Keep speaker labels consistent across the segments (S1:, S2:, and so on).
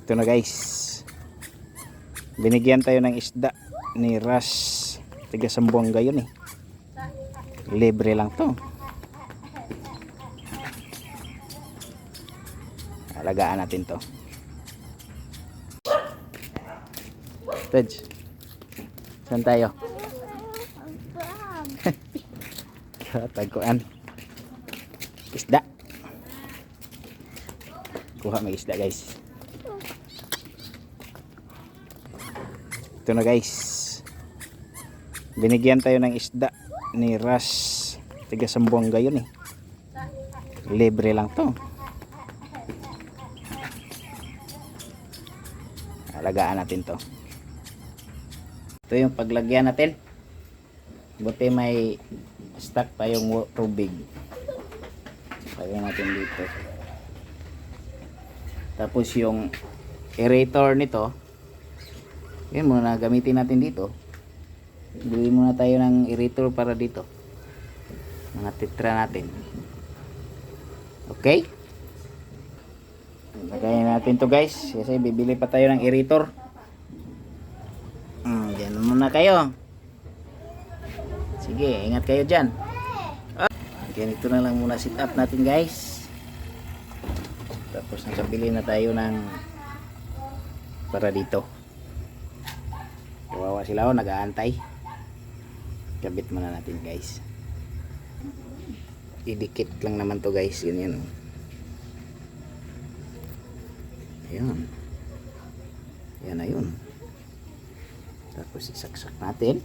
S1: Ito na guys, binigyan tayo ng isda ni Russ, tiga Sambuanga yun eh. Libre lang to. Alagaan natin to. Tej, saan tayo? Tagkuan isda. Kuha may isda guys. Ito na guys, binigyan tayo ng isda ni Russ, tiga Sambuanga yun eh. Libre lang to. Alagaan natin to. Ito yung paglagyan natin. Buti may stock pa yung tubig. Lagyan natin dito. Tapos yung aerator nito, yun muna gamitin natin dito. Bili muna tayo ng aerator para dito. Mga titra natin. Okay? Lagayan natin to guys. Kasi bibili pa tayo ng aerator. Diyan muna kayo. Sige, ingat kayo dyan. Ganito na lang muna sit up natin guys. Tapos nakabili na tayo ng para dito. Kawawa sila o, nag-aantay. Kabit muna natin guys. Idikit lang naman to guys. Ganyan. Ayan. Yan na yun. Tapos isaksak natin.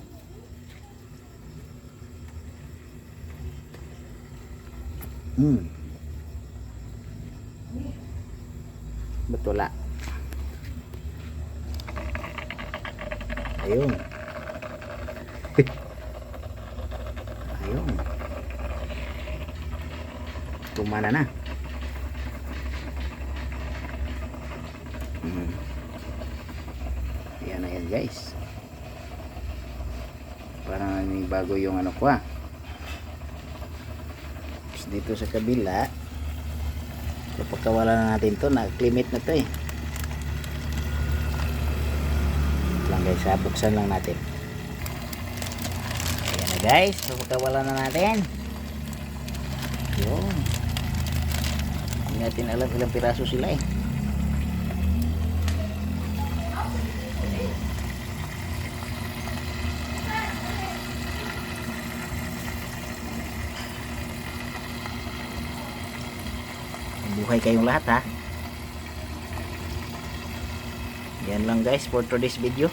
S1: Betula. Ayun. Ayun. Tumana na. Yan na yan guys. Parang bago yung ano ko ah. Tapos dito sa kabila, kapag kawala na natin to, nag-limit na to eh. Lang guys ha, buksan lang natin. Ayan na guys, kapag kawala na natin. Yun. Hindi natin alam ilang piraso sila eh. Buhay kayong lahat ha. Yan lang guys for today's video.